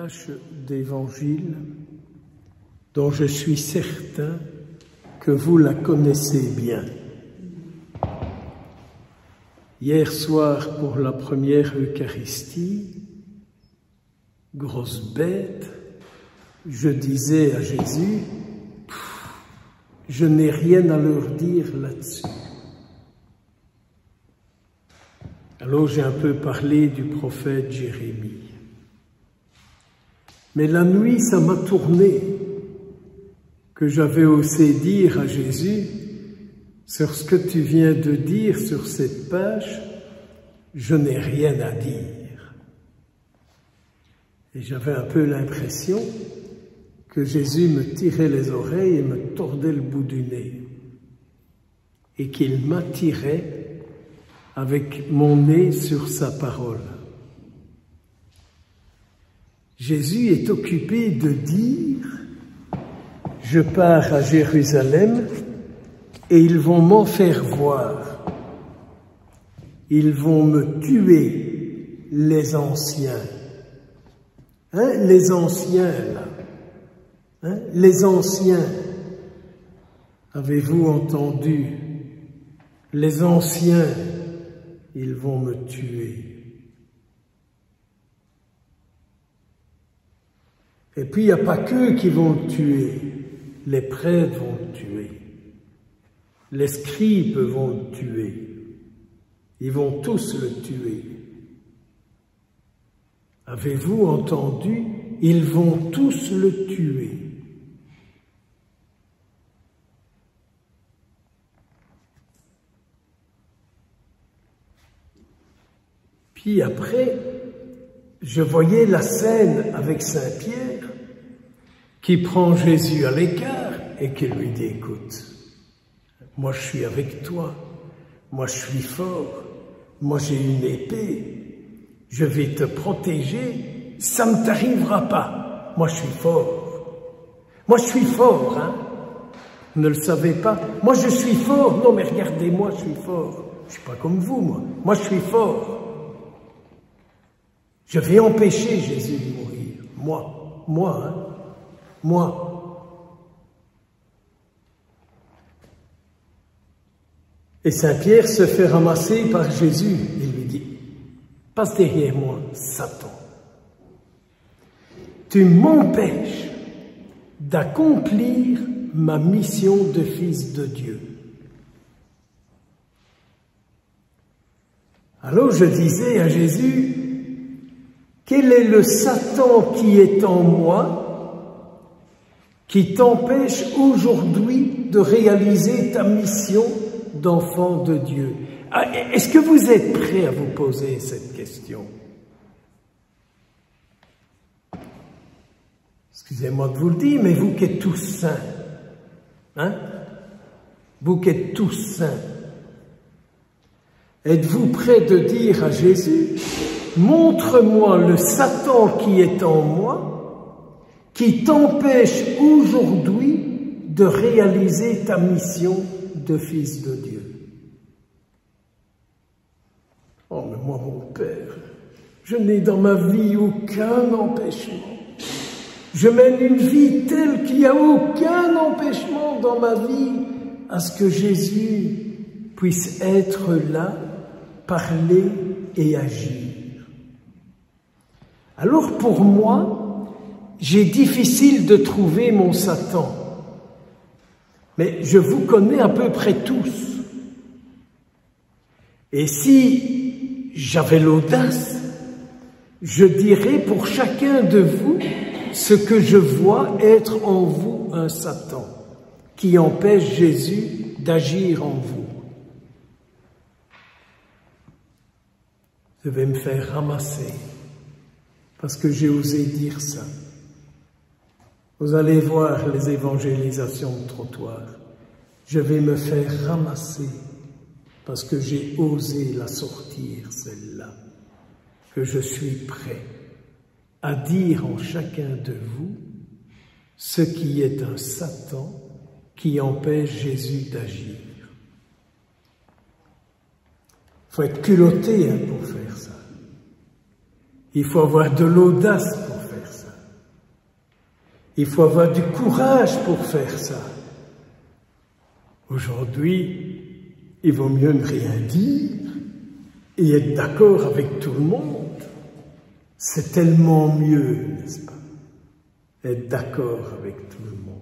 passage d'évangile dont je suis certain que vous la connaissez bien. Hier soir, pour la première Eucharistie, grosse bête, je disais à Jésus, je n'ai rien à leur dire là-dessus. Alors j'ai un peu parlé du prophète Jérémie. Mais la nuit, ça m'a tourné, que j'avais osé dire à Jésus, sur ce que tu viens de dire sur cette page, je n'ai rien à dire. Et j'avais un peu l'impression que Jésus me tirait les oreilles et me tordait le bout du nez, et qu'il m'attirait avec mon nez sur sa parole. Jésus est occupé de dire « Je pars à Jérusalem et ils vont m'en faire voir. Ils vont me tuer, les anciens. » Les anciens, là. Les anciens. Avez-vous entendu? Les anciens, ils vont me tuer. Et puis, il n'y a pas qu'eux qui vont le tuer. Les prêtres vont le tuer. Les scribes vont le tuer. Ils vont tous le tuer. Avez-vous entendu? Ils vont tous le tuer. Puis après, je voyais la scène avec Saint-Pierre qui prend Jésus à l'écart et qui lui dit, écoute, moi je suis avec toi, moi je suis fort, moi j'ai une épée, je vais te protéger, ça ne t'arrivera pas, moi je suis fort. Moi je suis fort, hein? Vous ne le savez pas? Moi je suis fort, non mais regardez-moi, je suis fort. Je suis pas comme vous, moi je suis fort. Je vais empêcher Jésus de mourir. Moi. Et Saint-Pierre se fait ramasser par Jésus. Il lui dit, passe derrière moi, Satan. Tu m'empêches d'accomplir ma mission de fils de Dieu. Alors je disais à Jésus, quel est le Satan qui est en moi qui t'empêche aujourd'hui de réaliser ta mission d'enfant de Dieu? Est-ce que vous êtes prêts à vous poser cette question? Excusez-moi de vous le dire, mais vous qui êtes tous saints, vous qui êtes tous saints, êtes-vous prêts de dire à Jésus, montre-moi le Satan qui est en moi, qui t'empêche aujourd'hui de réaliser ta mission de fils de Dieu. Oh, mais moi, mon Père, je n'ai dans ma vie aucun empêchement. Je mène une vie telle qu'il n'y a aucun empêchement dans ma vie à ce que Jésus puisse être là, parler et agir. Alors pour moi, j'ai difficile de trouver mon Satan. Mais je vous connais à peu près tous. Et si j'avais l'audace, je dirais pour chacun de vous ce que je vois être en vous un Satan qui empêche Jésus d'agir en vous. Je vais me faire ramasser parce que j'ai osé dire ça. Vous allez voir les évangélisations de trottoir. Je vais me faire ramasser parce que j'ai osé la sortir, celle-là. Que je suis prêt à dire en chacun de vous ce qui est un Satan qui empêche Jésus d'agir. Il faut être culotté pour faire ça. Il faut avoir de l'audace pour faire ça. Il faut avoir du courage pour faire ça. Aujourd'hui, il vaut mieux ne rien dire et être d'accord avec tout le monde. C'est tellement mieux, n'est-ce pas? Être d'accord avec tout le monde.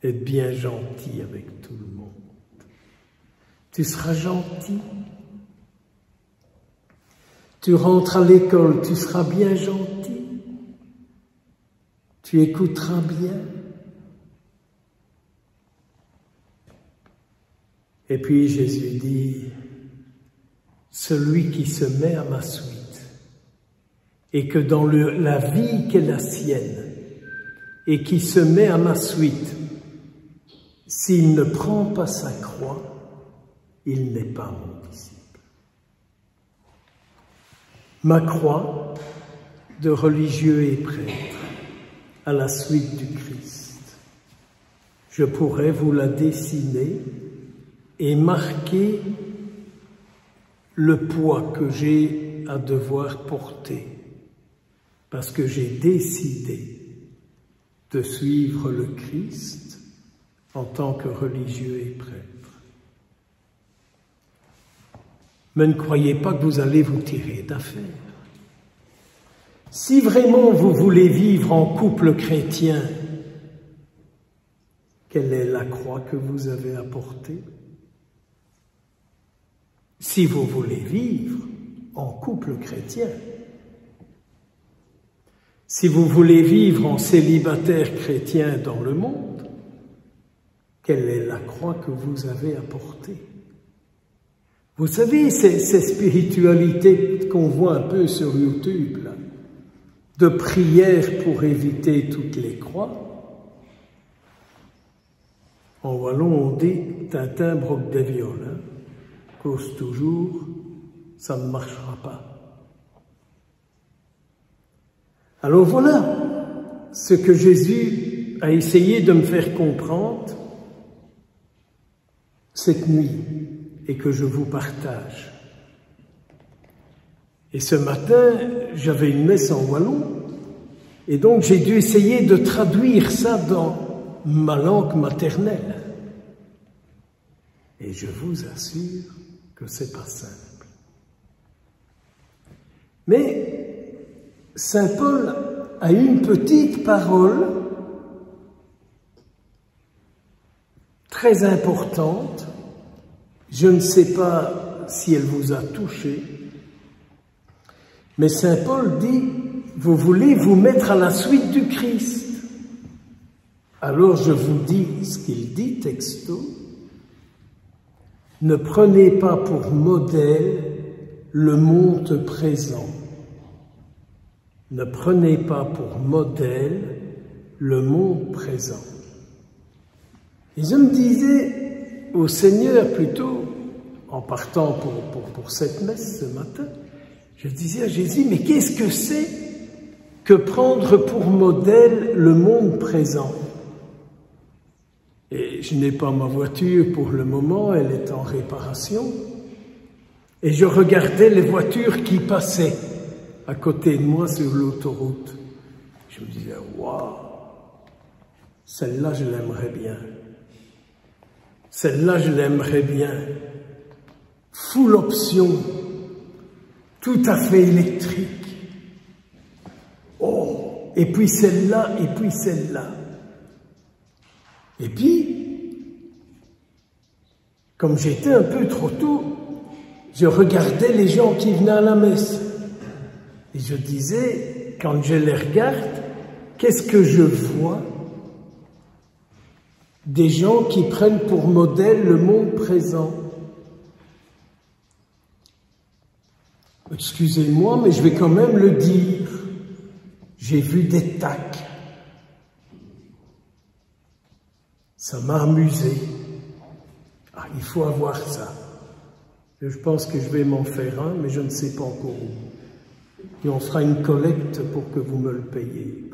Être bien gentil avec tout le monde. Tu seras gentil. Tu rentres à l'école, tu seras bien gentil. Tu écouteras bien. Et puis Jésus dit, celui qui se met à ma suite, et que dans la vie qui est la sienne, et qui se met à ma suite, s'il ne prend pas sa croix, il n'est pas mon disciple. Ma croix de religieux et prêtre à la suite du Christ, je pourrais vous la dessiner et marquer le poids que j'ai à devoir porter, parce que j'ai décidé de suivre le Christ en tant que religieux et prêtre. Mais ne croyez pas que vous allez vous tirer d'affaire. Si vraiment vous voulez vivre en couple chrétien, quelle est la croix que vous avez à porter? Si vous voulez vivre en couple chrétien, si vous voulez vivre en célibataire chrétien dans le monde, quelle est la croix que vous avez à porter? Vous savez, ces spiritualités qu'on voit un peu sur YouTube, là, de prières pour éviter toutes les croix, en wallon on dit « Tintin broc des viols hein. ». Cause toujours, ça ne marchera pas. Alors voilà ce que Jésus a essayé de me faire comprendre cette nuit et que je vous partage. Et ce matin, j'avais une messe en wallon et donc j'ai dû essayer de traduire ça dans ma langue maternelle. Et je vous assure que c'est pas simple. Mais Saint Paul a une petite parole très importante. Je ne sais pas si elle vous a touché, mais Saint Paul dit, vous voulez vous mettre à la suite du Christ. Alors je vous dis ce qu'il dit texto, ne prenez pas pour modèle le monde présent. Ne prenez pas pour modèle le monde présent. Et je me disais au Seigneur plutôt, en partant pour cette messe ce matin, je disais à Jésus, mais qu'est-ce que c'est que prendre pour modèle le monde présent? Et je n'ai pas ma voiture pour le moment, elle est en réparation. Et je regardais les voitures qui passaient à côté de moi sur l'autoroute. Je me disais, waouh, celle-là je l'aimerais bien. Celle-là je l'aimerais bien. Full option, tout à fait électrique. Oh, et puis celle-là, et puis celle-là. Et puis, comme j'étais un peu trop tôt, je regardais les gens qui venaient à la messe. Et je disais, quand je les regarde, qu'est-ce que je vois? Des gens qui prennent pour modèle le monde présent. Excusez-moi, mais je vais quand même le dire. J'ai vu des tacs. Ça m'a amusé. Ah, il faut avoir ça. Je pense que je vais m'en faire un, mais je ne sais pas encore où. Et on fera une collecte pour que vous me le payiez.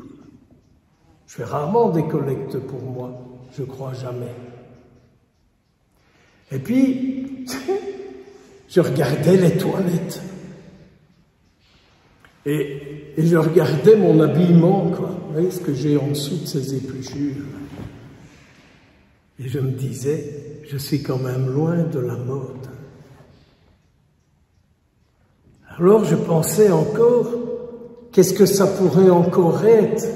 Je fais rarement des collectes pour moi, je crois jamais. Et puis, je regardais les toilettes. Et je regardais mon habillement, quoi. Vous voyez ce que j'ai en dessous de ces épluchures. Et je me disais, je suis quand même loin de la mode. Alors je pensais encore, qu'est-ce que ça pourrait encore être,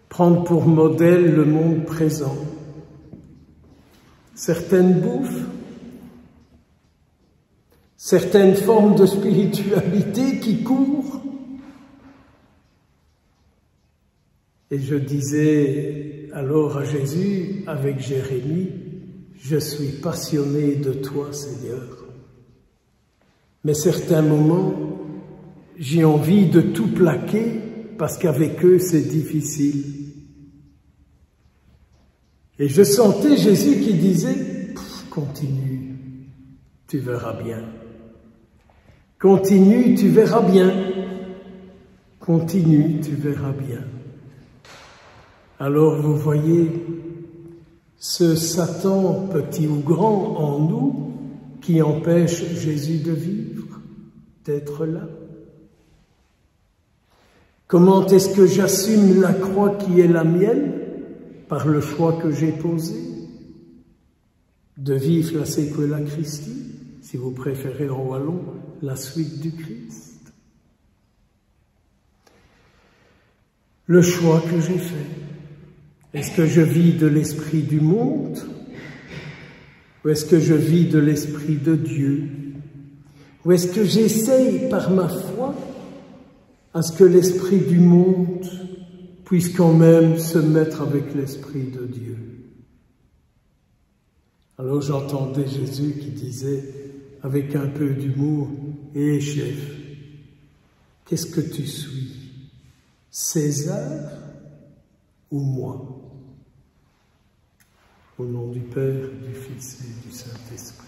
prendre pour modèle le monde présent. Certaines bouffes, certaines formes de spiritualité qui courent. Et je disais alors à Jésus, avec Jérémie, je suis passionné de toi, Seigneur. Mais certains moments, j'ai envie de tout plaquer parce qu'avec eux, c'est difficile. Et je sentais Jésus qui disait, continue, tu verras bien. Continue, tu verras bien. Continue, tu verras bien. Alors vous voyez, ce Satan, petit ou grand, en nous, qui empêche Jésus de vivre, d'être là. Comment est-ce que j'assume la croix qui est la mienne, par le choix que j'ai posé, de vivre la sequela Christi, si vous préférez en wallon, la suite du Christ. Le choix que j'ai fait. Est-ce que je vis de l'esprit du monde ou est-ce que je vis de l'esprit de Dieu? Ou est-ce que j'essaye par ma foi à ce que l'esprit du monde puisse quand même se mettre avec l'esprit de Dieu? Alors j'entendais Jésus qui disait avec un peu d'humour, « Eh chef, qu'est-ce que tu suis? César ou moi ?» Au nom du Père, du Fils et du Saint-Esprit.